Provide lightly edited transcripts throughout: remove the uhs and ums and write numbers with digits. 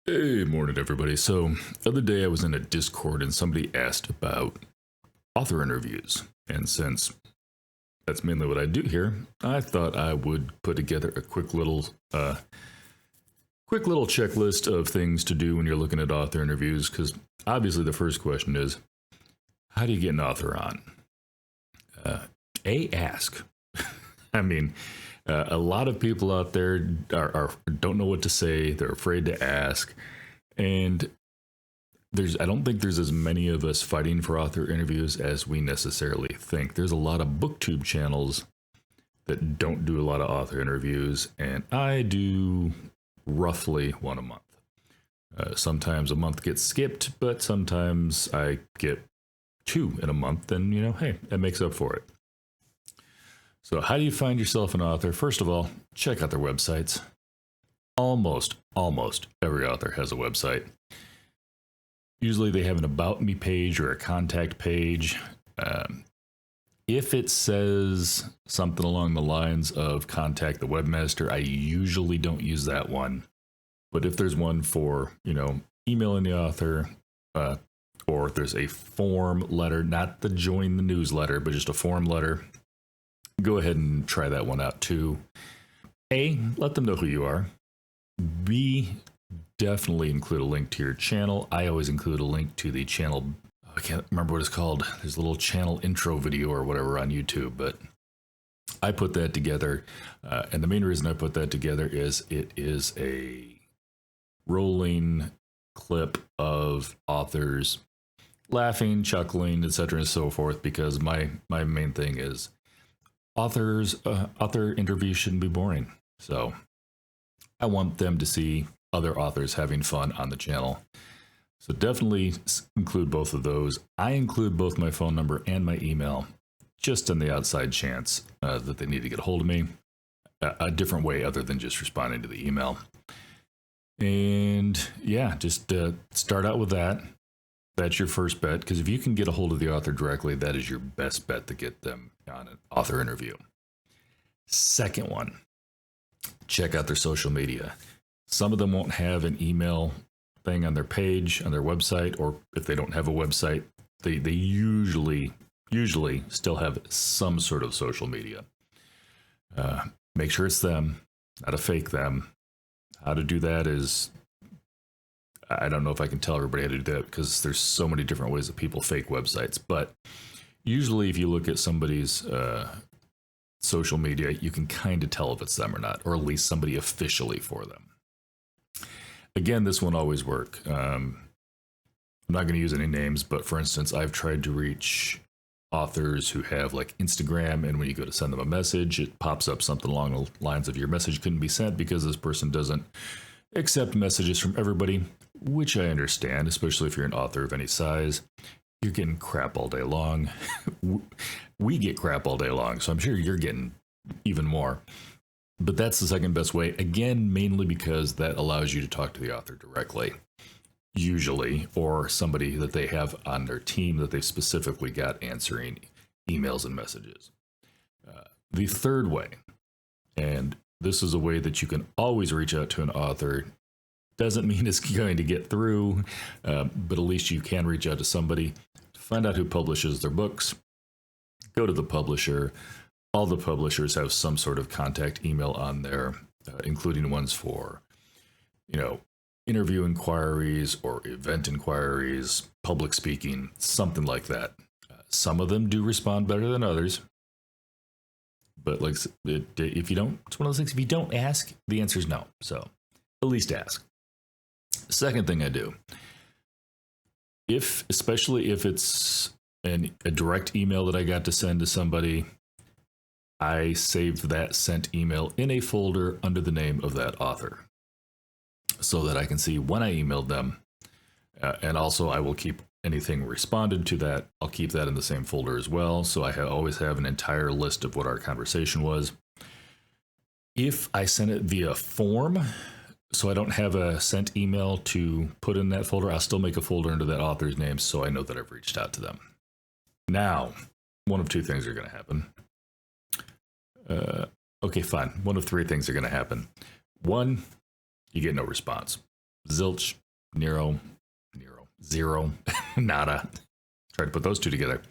Hey, morning, everybody. So, the other day I was in a Discord and somebody asked about author interviews. And since that's mainly what I do here, I thought I would put together a quick little checklist of things to do when you're looking at author interviews. Because obviously, the first question is, how do you get an author on? Ask. I mean, a lot of people out there don't know what to say. They're afraid to ask, and I don't think there's as many of us fighting for author interviews as we necessarily think. There's a lot of booktube channels that don't do a lot of author interviews, and I do roughly one a month. Sometimes a month gets skipped, but sometimes I get two in a month, and hey, that makes up for it. So, how do you find yourself an author? First of all, check out their websites. Almost every author has a website. Usually they have an About Me page or a contact page. If it says something along the lines of contact the webmaster, I usually don't use that one. But if there's one for, emailing the author, or if there's a form letter, not the join the newsletter, but just a form letter, go ahead and try that one out too. A, let them know who you are. B, definitely include a link to your channel. I always include a link to the channel. I can't remember what it's called. There's a little channel intro video or whatever on YouTube, but I put that together. And the main reason I put that together is it is a rolling clip of authors laughing, chuckling, etc. and so forth, because my main thing is author interviews shouldn't be boring. So I want them to see other authors having fun on the channel. So definitely include both of those. I include both my phone number and my email, just on the outside chance that they need to get a hold of me a different way other than just responding to the email. And yeah, just start out with that. That's your first bet, because if you can get a hold of the author directly, that is your best bet to get them on an author interview. Second one, check out their social media. Some of them won't have an email thing on their page, on their website, or if they don't have a website, they usually still have some sort of social media. Make sure it's them, not a fake them. How to do that is, I don't know if I can tell everybody how to do that, because there's so many different ways that people fake websites. But usually if you look at somebody's social media, you can kind of tell if it's them or not, or at least somebody officially for them. Again, this won't always work. I'm not going to use any names, but for instance, I've tried to reach authors who have like Instagram, and when you go to send them a message, it pops up something along the lines of your message couldn't be sent because this person doesn't accept messages from everybody, which I understand, especially if you're an author of any size. You're getting crap all day long. We get crap all day long, so I'm sure you're getting even more. But that's the second best way, again, mainly because that allows you to talk to the author directly, usually, or somebody that they have on their team that they specifically got answering emails and messages. The third way, and this is a way that you can always reach out to an author. Doesn't mean it's going to get through, but at least you can reach out to somebody, find out who publishes their books, go to the publisher. All the publishers have some sort of contact email on there, including ones for, interview inquiries or event inquiries, public speaking, something like that. Some of them do respond better than others. But if you don't, it's one of those things, if you don't ask, the answer is no. So at least ask. Second thing I do, especially if it's a direct email that I got to send to somebody, I saved that sent email in a folder under the name of that author so that I can see when I emailed them. And also I will keep anything responded to that. I'll keep that in the same folder as well. So I always have an entire list of what our conversation was. If I send it via form, so I don't have a sent email to put in that folder, I'll still make a folder under that author's name so I know that I've reached out to them. Now, one of two things are going to happen. Okay, fine. One of three things are going to happen. One, you get no response. zilch, zero, nada. Try to put those two together.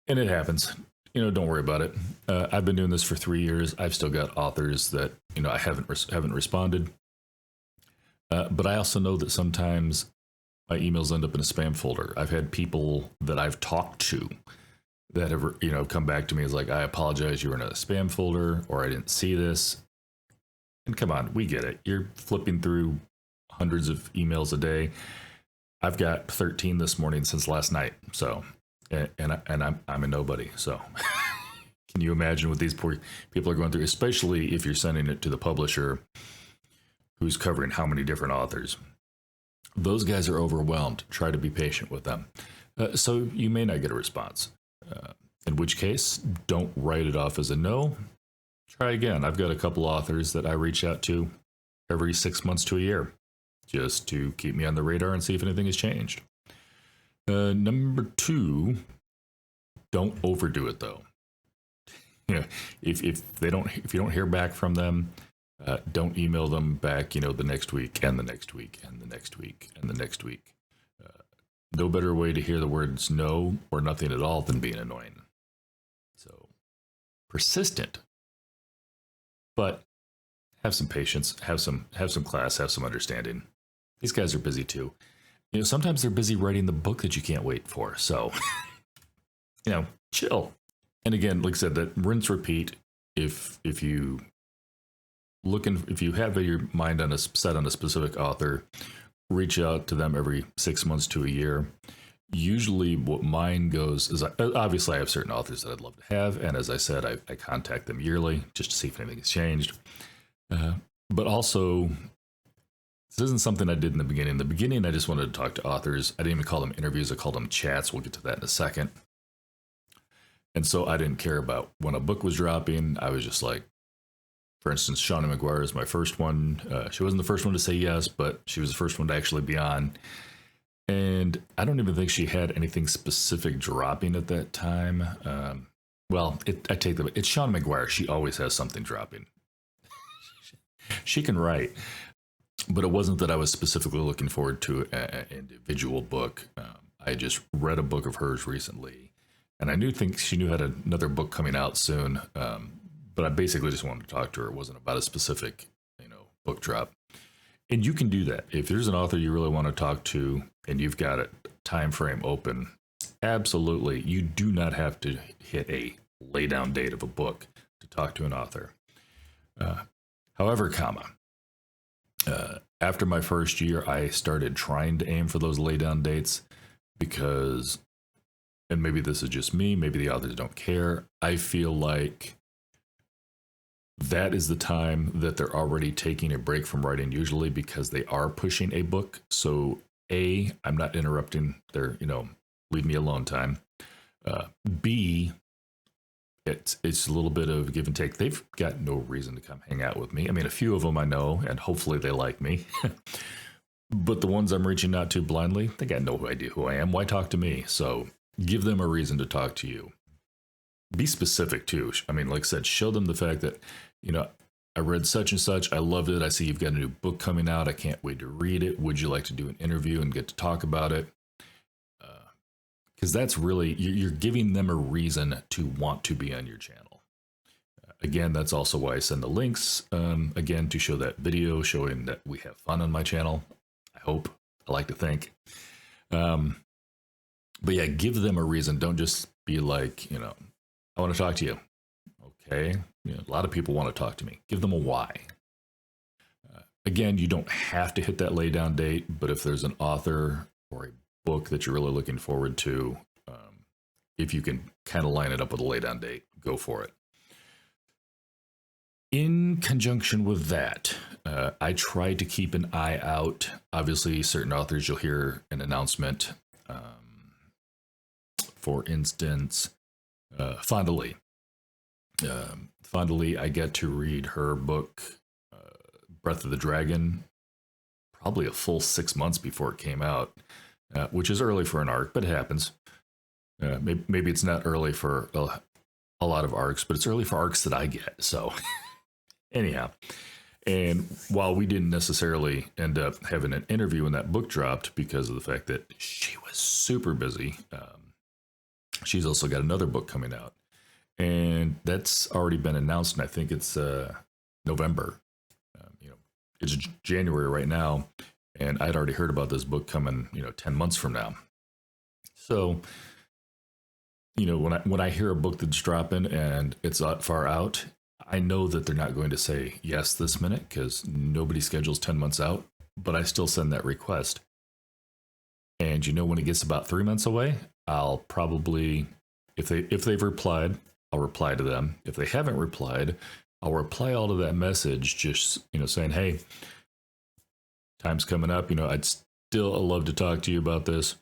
And it happens. Don't worry about it. I've been doing this for 3 years. I've still got authors that, I haven't responded. But I also know that sometimes my emails end up in a spam folder. I've had people that I've talked to that have, come back to me as like, I apologize, you were in a spam folder, or I didn't see this. And come on, we get it. You're flipping through hundreds of emails a day. I've got 13 this morning since last night. So, and I'm a nobody. So, can you imagine what these poor people are going through? Especially if you're sending it to the publisher, who's covering how many different authors. Those guys are overwhelmed. Try to be patient with them. So you may not get a response. In which case, don't write it off as a no. Try again. I've got a couple authors that I reach out to every 6 months to a year, just to keep me on the radar and see if anything has changed. Number 2, don't overdo it though. If you don't hear back from them, don't email them back, the next week and the next week and the next week and the next week. No better way to hear the words no or nothing at all than being annoying. So, persistent, but have some patience, have some class, have some understanding. These guys are busy too. Sometimes they're busy writing the book that you can't wait for. So, chill. And again, like I said, that rinse repeat. If you have your mind set on a specific author, reach out to them every 6 months to a year. Usually what mine goes is, obviously I have certain authors that I'd love to have. And as I said, I contact them yearly just to see if anything has changed. But also, this isn't something I did in the beginning. In the beginning, I just wanted to talk to authors. I didn't even call them interviews. I called them chats. We'll get to that in a second. And so I didn't care about when a book was dropping. I was just like, for instance, Shauna McGuire is my first one. She wasn't the first one to say yes, but she was the first one to actually be on. And I don't even think she had anything specific dropping at that time. I take that. It's Shauna McGuire. She always has something dropping. She can write. But it wasn't that I was specifically looking forward to an individual book. I just read a book of hers recently. And I think she had another book coming out soon. But I basically just wanted to talk to her. It wasn't about a specific, book drop. And you can do that. If there's an author you really want to talk to and you've got a time frame open, absolutely. You do not have to hit a lay down date of a book to talk to an author. However, after my first year, I started trying to aim for those lay down dates because, and maybe this is just me, maybe the authors don't care, I feel like that is the time that they're already taking a break from writing, usually because they are pushing a book. So A, I'm not interrupting their, leave me alone time. B, it's a little bit of give and take. They've got no reason to come hang out with me. I mean, a few of them I know, and hopefully they like me. But the ones I'm reaching out to blindly, they got no idea who I am. Why talk to me? So give them a reason to talk to you. Be specific too. I mean, like I said, show them the fact that, I read such and such. I loved it. I see you've got a new book coming out. I can't wait to read it. Would you like to do an interview and get to talk about it? Because that's really, you're giving them a reason to want to be on your channel. Again, that's also why I send the links, again, to show that video showing that we have fun on my channel. I hope. I like to think. But yeah, give them a reason. Don't just be like, I want to talk to you. Okay. A lot of people want to talk to me. Give them a why. Again, you don't have to hit that lay down date, but if there's an author or a book that you're really looking forward to, if you can kind of line it up with a lay down date, go for it. In conjunction with that, I try to keep an eye out. Obviously, certain authors, you'll hear an announcement. For instance, Fonda Lee. Fonda Lee, I get to read her book, Breath of the Dragon, probably a full 6 months before it came out, which is early for an arc, but it happens. Maybe it's not early for a lot of arcs, but it's early for arcs that I get. So anyhow, And while we didn't necessarily end up having an interview when that book dropped because of the fact that she was super busy, she's also got another book coming out. And that's already been announced, and I think it's November. You know, it's January right now, and I'd already heard about this book coming, 10 months from now. So, when I hear a book that's dropping and it's far out, I know that they're not going to say yes this minute because nobody schedules 10 months out, but I still send that request. And when it gets about 3 months away, I'll probably, if they've replied, I'll reply to them. If they haven't replied, I'll reply all to that message, just saying, hey, time's coming up. I'd still love to talk to you about this.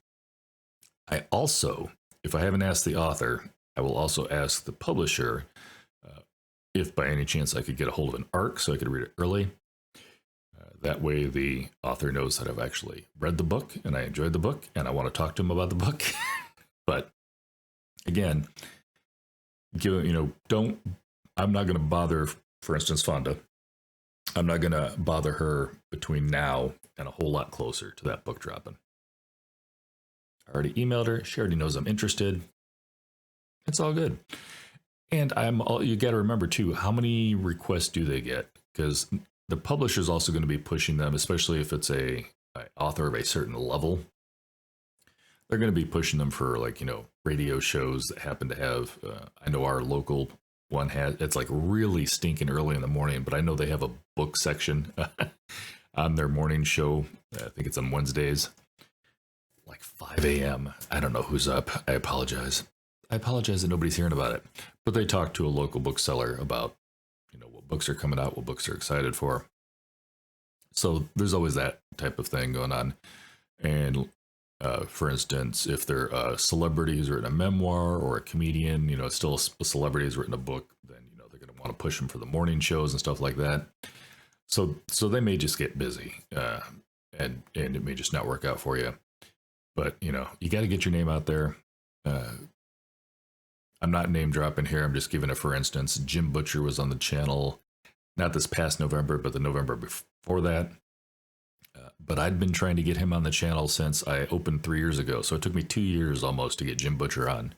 I also, if I haven't asked the author, I will also ask the publisher if by any chance I could get a hold of an ARC so I could read it early. That way the author knows that I've actually read the book and I enjoyed the book and I want to talk to him about the book. But again, I'm not going to bother, for instance, Fonda. I'm not going to bother her between now and a whole lot closer to that book dropping. I already emailed her. She already knows I'm interested. It's all good. And you got to remember too, how many requests do they get? Because the publisher is also going to be pushing them, especially if it's a author of a certain level. They're going to be pushing them for radio shows that happen to have. I know our local one it's like really stinking early in the morning, but I know they have a book section on their morning show. I think it's on Wednesdays, like 5 a.m. I don't know who's up. I apologize. That nobody's hearing about it. But they talk to a local bookseller about, what books are coming out, what books they're excited for. So there's always that type of thing going on. And for instance, if they're a celebrity who's written a memoir or a comedian, still a celebrity who's written a book, then, they're going to want to push them for the morning shows and stuff like that. So they may just get busy and it may just not work out for you. But, you got to get your name out there. I'm not name dropping here. I'm just giving it for instance. Jim Butcher was on the channel, not this past November, but the November before that. But I'd been trying to get him on the channel since I opened 3 years ago. So it took me 2 years almost to get Jim Butcher on.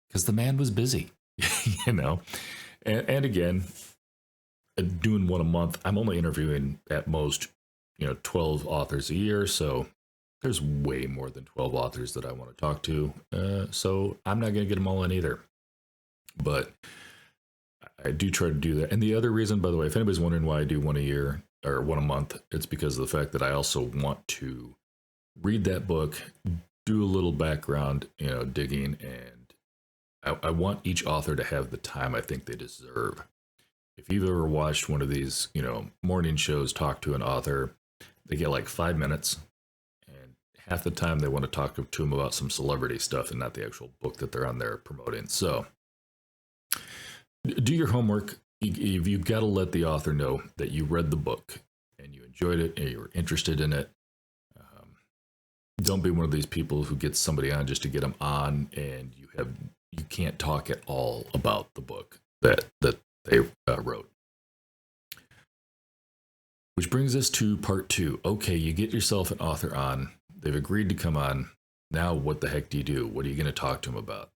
Because the man was busy, And again, doing one a month, I'm only interviewing at most, 12 authors a year. So there's way more than 12 authors that I want to talk to. So I'm not going to get them all in either. But I do try to do that. And the other reason, by the way, if anybody's wondering why I do one a year or one a month, it's because of the fact that I also want to read that book, do a little background, digging, and I want each author to have the time I think they deserve. If you've ever watched one of these, morning shows, talk to an author, they get like 5 minutes. Half the time they want to talk to them about some celebrity stuff and not the actual book that they're on there promoting. So do your homework. You've got to let the author know that you read the book and you enjoyed it and you were interested in it. Don't be one of these people who gets somebody on just to get them on and you can't talk at all about the book that they wrote. Which brings us to part 2. Okay, you get yourself an author on. They've agreed to come on. Now, what the heck do you do? What are you going to talk to them about?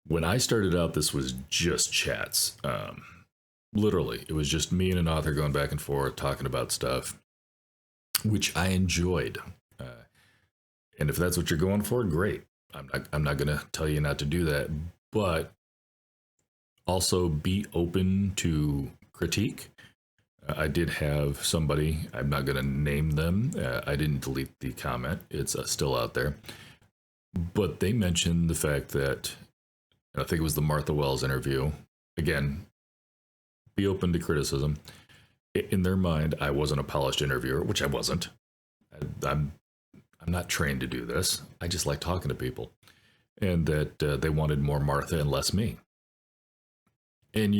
When I started out, this was just chats. Literally, it was just me and an author going back and forth, talking about stuff, which I enjoyed. And if that's what you're going for, great. I'm not going to tell you not to do that. But also be open to critique. I did have somebody, I'm not going to name them. I didn't delete the comment. It's still out there. But they mentioned the fact that, I think it was the Martha Wells interview. Again, be open to criticism. In their mind, I wasn't a polished interviewer, which I wasn't. I'm not trained to do this. I just like talking to people. And that they wanted more Martha and less me. And,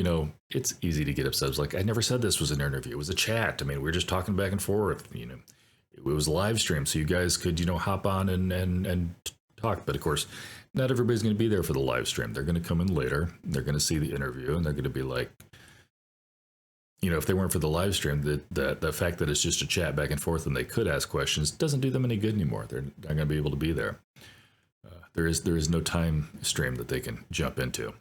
it's easy to get upset. It's like, I never said this was an interview. It was a chat. I mean, we were just talking back and forth. It was a live stream, so you guys could, hop on and talk. But, of course, not everybody's going to be there for the live stream. They're going to come in later. They're going to see the interview, and they're going to be like, if they weren't for the live stream, the fact that it's just a chat back and forth and they could ask questions doesn't do them any good anymore. They're not going to be able to be there. There is no time stream that they can jump into.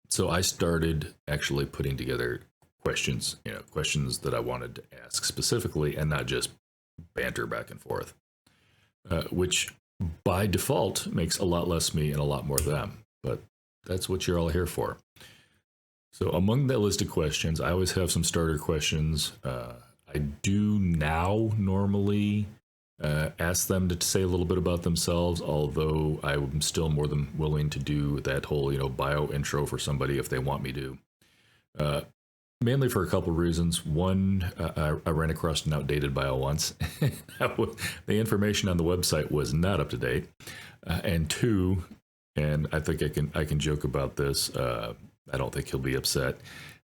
So I started actually putting together questions, questions that I wanted to ask specifically and not just banter back and forth, which by default makes a lot less me and a lot more them. But that's what you're all here for. So among that list of questions, I always have some starter questions. I do now normally ask them to say a little bit about themselves, although I'm still more than willing to do that whole, bio intro for somebody if they want me to. Mainly for a couple of reasons. One, I ran across an outdated bio once. The information on the website was not up to date. And two, and I think I can joke about this. I don't think he'll be upset.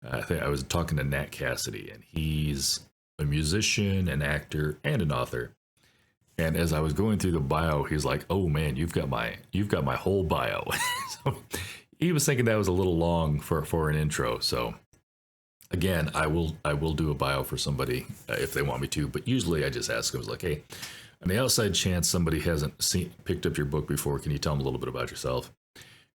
I was talking to Nat Cassidy, and he's a musician, an actor, and an author. And as I was going through the bio, he's like, "Oh man, you've got my whole bio." So he was thinking that was a little long for an intro. So again, I will do a bio for somebody if they want me to, but usually I just ask them, like, "Hey, on the outside chance somebody hasn't picked up your book before, can you tell them a little bit about yourself?"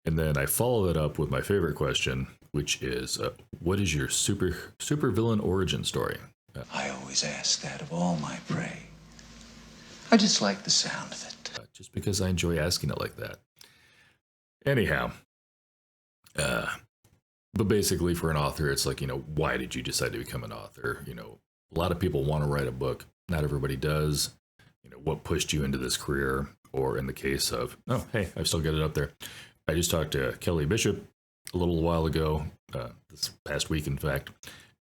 And then I follow that up with my favorite question, which is, "What is your super villain origin story?" I always ask that of all my prey. I just like the sound of it. Just because I enjoy asking it like that. Anyhow, but basically for an author, it's like, why did you decide to become an author? A lot of people want to write a book. Not everybody does. What pushed you into this career? Or in the case of, oh, hey, I've still got it up there. I just talked to Kelly Bishop a little while ago, this past week, in fact.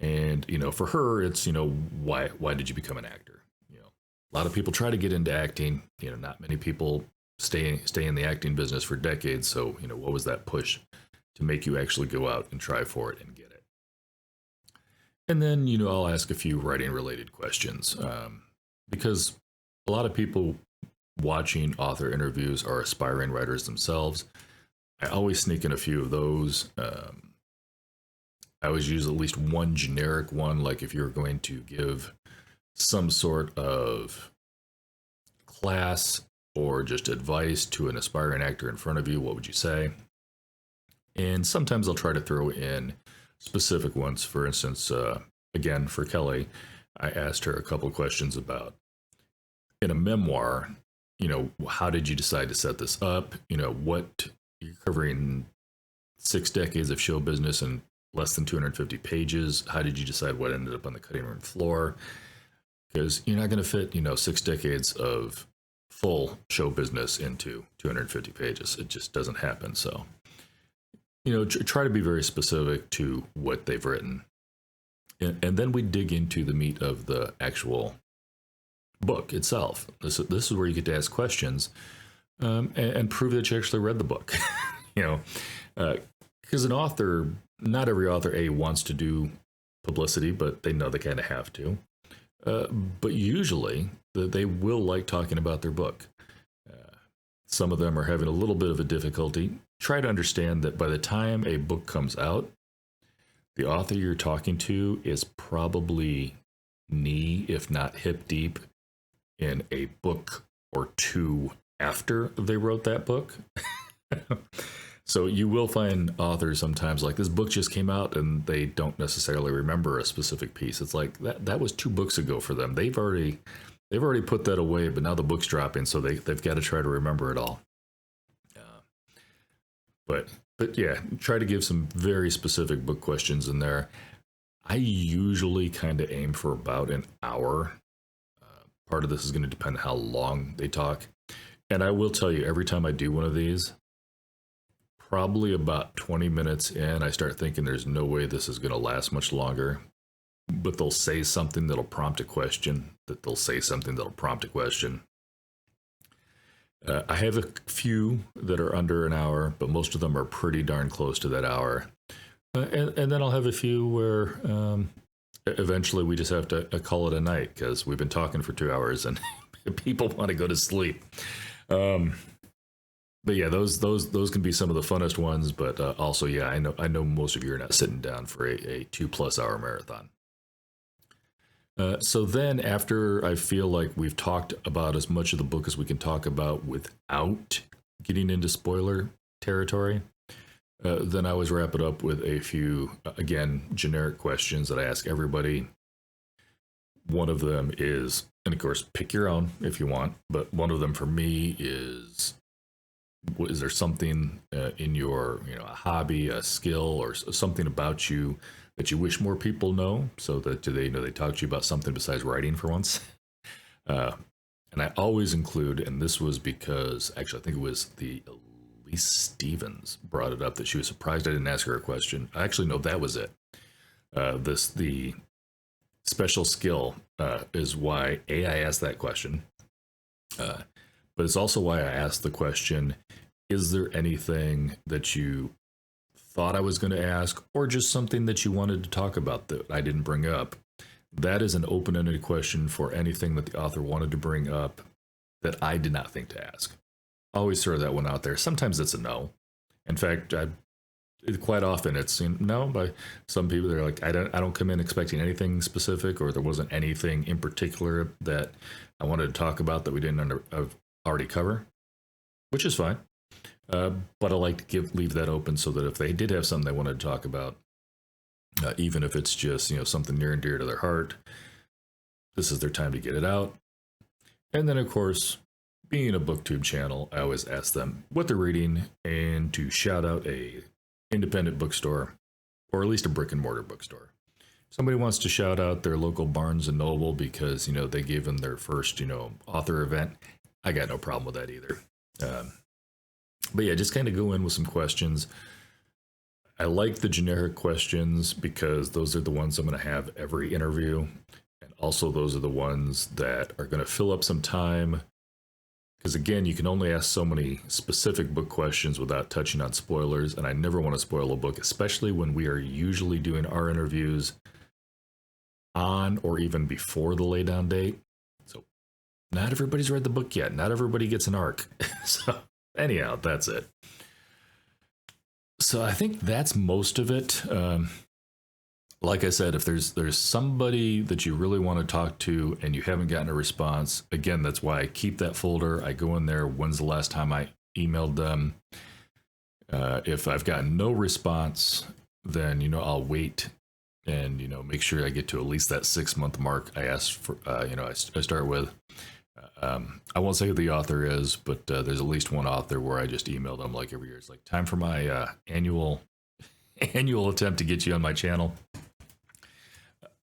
And, for her, it's, why did you become an actor? A lot of people try to get into acting. Not many people stay in the acting business for decades. So, what was that push to make you actually go out and try for it and get it? And then, I'll ask a few writing related questions, because a lot of people watching author interviews are aspiring writers themselves. I always sneak in a few of those. I always use at least one generic one, like if you're going to give some sort of class or just advice to an aspiring actor in front of you, what would you say? And sometimes I'll try to throw in specific ones. For instance, again, for Kelly, I asked her a couple of questions about, in a memoir, how did you decide to set this up? What you're covering 6 decades of show business in less than 250 pages. How did you decide what ended up on the cutting room floor? Because you're not going to fit, 6 decades of full show business into 250 pages. It just doesn't happen. So, try to be very specific to what they've written. And then we dig into the meat of the actual book itself. This is where you get to ask questions and prove that you actually read the book. Because an author, not every author, wants to do publicity, but they know they kind of have to. But usually they will like talking about their book. Some of them are having a little bit of a difficulty. Try to understand that by the time a book comes out, the author you're talking to is probably knee, if not hip deep, in a book or two after they wrote that book. So you will find authors sometimes like, this book just came out and they don't necessarily remember a specific piece. It's like that was 2 books ago for them. They've already put that away, but now the book's dropping, so they've got to try to remember it all. But yeah, try to give some very specific book questions in there. I usually kind of aim for about an hour. Part of this is going to depend on how long they talk. And I will tell you, every time I do one of these, probably about 20 minutes in, I start thinking there's no way this is going to last much longer. But they'll say something that'll prompt a question, I have a few that are under an hour, but most of them are pretty darn close to that hour. And then I'll have a few where eventually we just have to call it a night because we've been talking for 2 hours and people want to go to sleep. but yeah, those can be some of the funnest ones. But also, yeah, I know most of you are not sitting down for a 2+ hour marathon. So then, after I feel like we've talked about as much of the book as we can talk about without getting into spoiler territory, then I always wrap it up with a few, again, generic questions that I ask everybody. One of them is, and of course, pick your own if you want, but one of them for me is there something in your, a hobby, a skill, or something about you that you wish more people know, so that they talk to you about something besides writing for once. And I always include, and this was because actually I think it was the Elise Stevens brought it up, that she was surprised I didn't ask her a question. I actually know that was it. The special skill is why I asked that question, but it's also why I asked the question: is there anything that you thought I was going to ask, or just something that you wanted to talk about that I didn't bring up? That is an open-ended question for anything that the author wanted to bring up that I did not think to ask. Always throw that one out there. Sometimes it's a no. In fact, quite often it's no. By some people, they're like, I don't come in expecting anything specific, or there wasn't anything in particular that I wanted to talk about that we didn't already cover, which is fine. But I like to leave that open so that if they did have something they wanted to talk about, even if it's just something near and dear to their heart, this is their time to get it out. And then, of course, being a booktube channel, I always ask them what they're reading and to shout out a independent bookstore, or at least a brick and mortar bookstore. Somebody wants to shout out their local Barnes and Noble because they gave them their first author event. I got no problem with that either. But yeah, just kind of go in with some questions. I like the generic questions because those are the ones I'm going to have every interview. And also those are the ones that are going to fill up some time. Because again, you can only ask so many specific book questions without touching on spoilers. And I never want to spoil a book, especially when we are usually doing our interviews on or even before the laydown date. So not everybody's read the book yet. Not everybody gets an arc. So anyhow, that's it. So I think that's most of it. Like I said, if there's somebody that you really want to talk to and you haven't gotten a response, again, that's why I keep that folder. I go in there. When's the last time I emailed them? If I've gotten no response, then I'll wait and make sure I get to at least that 6-month mark I asked for. I start with. I won't say who the author is, but there's at least one author where I just emailed them like every year. It's like, time for my annual attempt to get you on my channel.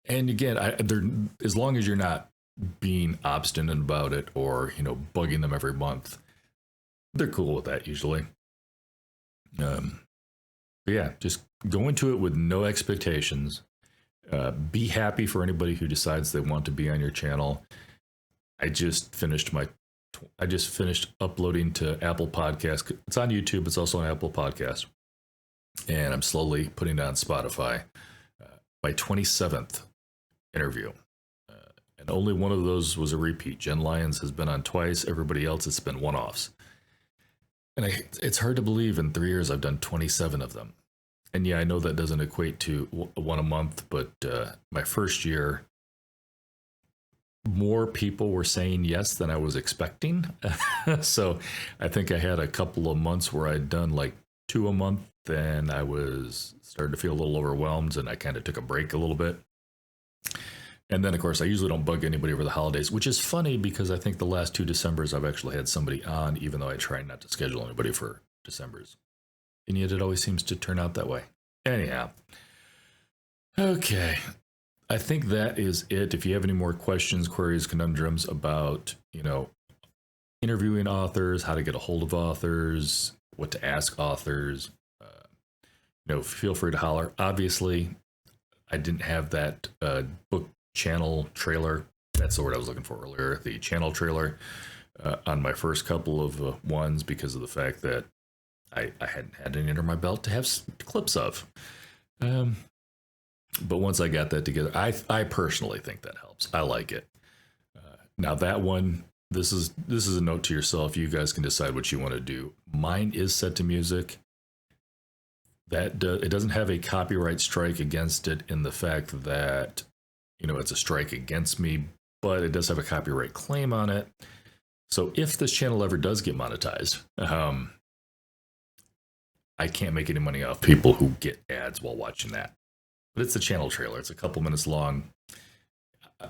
And again, as long as you're not being obstinate about it or bugging them every month, they're cool with that usually. But yeah, just go into it with no expectations. Be happy for anybody who decides they want to be on your channel. I just finished uploading to Apple Podcasts. It's on YouTube. It's also on Apple Podcasts. And I'm slowly putting it on Spotify. My 27th interview. And only one of those was a repeat. Jen Lyons has been on twice. Everybody else, it's been one-offs. And it's hard to believe in 3 years I've done 27 of them. And yeah, I know that doesn't equate to one a month, but my first year, more people were saying yes than I was expecting. So I think I had a couple of months where I'd done like 2 a month, and I was starting to feel a little overwhelmed, and I kind of took a break a little bit. And then, of course, I usually don't bug anybody over the holidays, which is funny because I think the last 2 Decembers I've actually had somebody on, even though I try not to schedule anybody for Decembers. And yet it always seems to turn out that way. Anyhow. Okay. I think that is it. If you have any more questions, queries, conundrums about, interviewing authors, how to get a hold of authors, what to ask authors, feel free to holler. Obviously, I didn't have that book channel trailer. That's the word I was looking for earlier. The channel trailer on my first couple of ones because of the fact that I hadn't had any under my belt to have clips of. But once I got that together, I personally think that helps. I like it. Now that one, this is a note to yourself. You guys can decide what you want to do. Mine is set to music. It doesn't have a copyright strike against it in the fact that it's a strike against me, but it does have a copyright claim on it. So if this channel ever does get monetized, I can't make any money off people who get ads while watching that. But it's a channel trailer. It's a couple minutes long.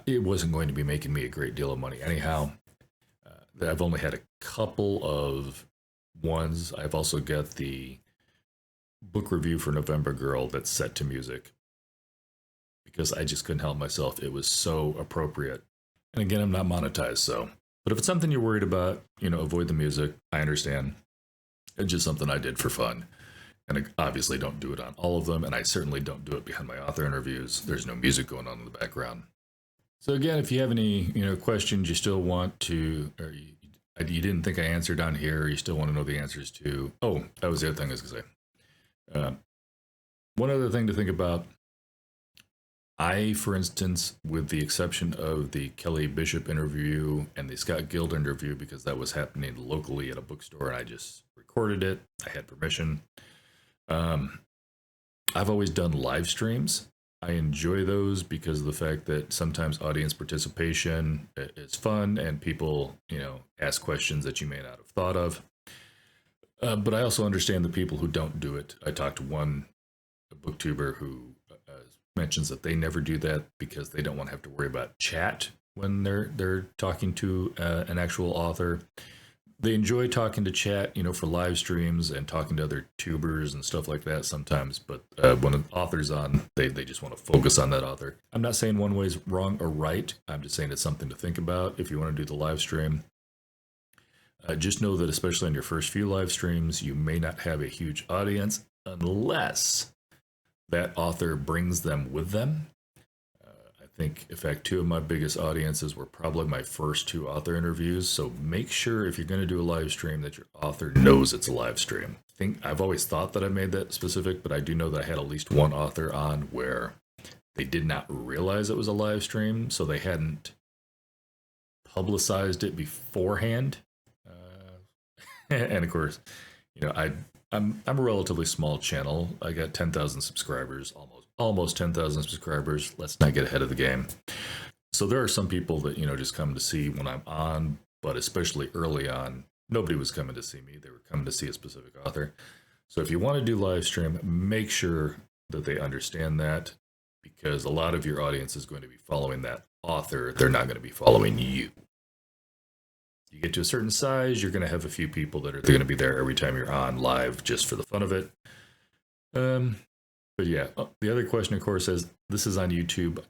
It wasn't going to be making me a great deal of money anyhow. I've only had a couple of ones. I've also got the book review for November Girl that's set to music because I just couldn't help myself. It was so appropriate. And again, I'm not monetized, so. But if it's something you're worried about, avoid the music. I understand. It's just something I did for fun. And I obviously don't do it on all of them, and I certainly don't do it behind my author interviews. There's no music going on in the background. So again, if you have any questions you still want to, or you didn't think I answered down here, or you still want to know the answers to, oh, that was the other thing I was going to say. One other thing to think about, I, for instance, with the exception of the Kelly Bishop interview and the Scott Guild interview, because that was happening locally at a bookstore and I just recorded it, I had permission. I've always done live streams. I enjoy those because of the fact that sometimes audience participation is fun and people, ask questions that you may not have thought of. But I also understand the people who don't do it. I talked to one booktuber who mentions that they never do that because they don't want to have to worry about chat when they're talking to an actual author. They enjoy talking to chat, for live streams and talking to other tubers and stuff like that sometimes. But when an author's on, they just want to focus on that author. I'm not saying one way's wrong or right. I'm just saying it's something to think about if you want to do the live stream. Just know that especially on your first few live streams, you may not have a huge audience unless that author brings them with them. I think, in fact, two of my biggest audiences were probably my first two author interviews. So make sure if you're going to do a live stream that your author knows it's a live stream. I've always thought that I made that specific, but I do know that I had at least one author on where they did not realize it was a live stream, so they hadn't publicized it beforehand. And of course, I'm a relatively small channel. I got 10,000 subscribers, almost 10,000 subscribers. Let's not get ahead of the game. So there are some people that just come to see when I'm on, but especially early on, nobody was coming to see me. They were coming to see a specific author. So if you want to do live stream, make sure that they understand that, because a lot of your audience is going to be following that author. They're not going to be following you. You get to a certain size, you're going to have a few people that are going to be there every time you're on live just for the fun of it. But yeah, the other question, of course, is this is on YouTube.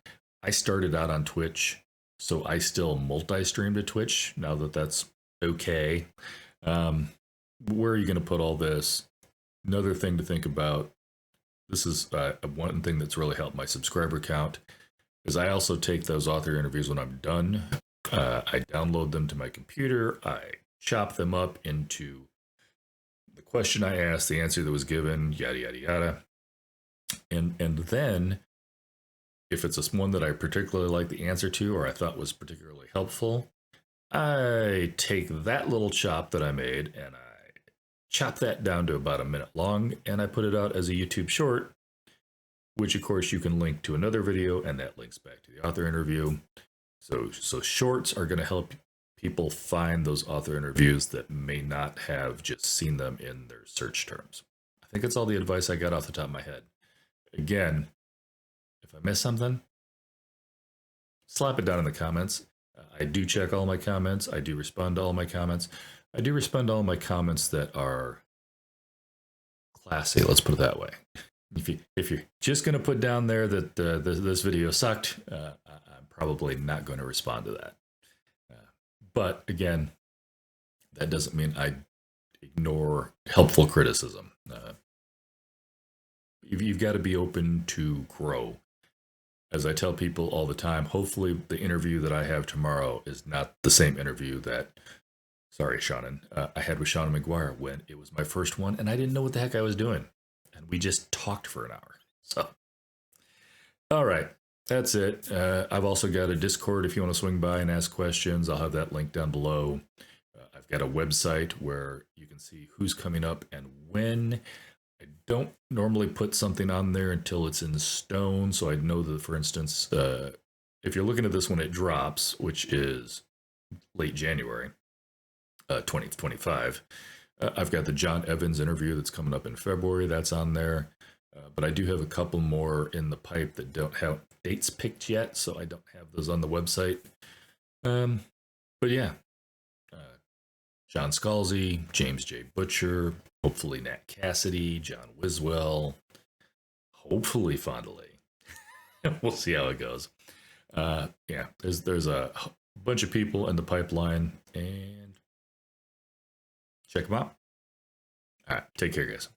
I started out on Twitch, so I still multi-stream to Twitch now that that's okay. Where are you going to put all this? Another thing to think about, this is one thing that's really helped my subscriber count, is I also take those author interviews when I'm done. I download them to my computer. I chop them up into the question I asked, the answer that was given, yada, yada, yada. And then if it's one that I particularly like the answer to, or I thought was particularly helpful, I take that little chop that I made and I chop that down to about a minute long, and I put it out as a YouTube short, which of course you can link to another video, and that links back to the author interview. So shorts are going to help people find those author interviews that may not have just seen them in their search terms. I think that's all the advice I got off the top of my head. Again, if I miss something, slap it down in the comments. I do check all my comments. I do respond to all my comments. I do respond to all my comments that are classy, let's put it that way. If you're just going to put down there that this video sucked, I'm probably not going to respond to that. But again, that doesn't mean I ignore helpful criticism. You've got to be open to grow. As I tell people all the time, hopefully the interview that I have tomorrow is not the same interview that, sorry, Shannon, I had with Shannon McGuire when it was my first one and I didn't know what the heck I was doing. And we just talked for an hour. So, all right. that's it. I've also got a Discord if you want to swing by and ask questions. I'll have that link down below. I've got a website where you can see who's coming up and when. I don't normally put something on there until it's in stone, so I know that, for instance, if you're looking at this when it drops, which is late January 2025, I've got the John Evans interview that's coming up in February. That's on there. But I do have a couple more in the pipe that don't have dates picked yet, so I don't have those on the website. But yeah, John Scalzi, James J. Butcher, hopefully Nat Cassidy, John Wiswell, hopefully Fondley. We'll see how it goes. Yeah, there's a bunch of people in the pipeline, and check them out. All right, take care, guys.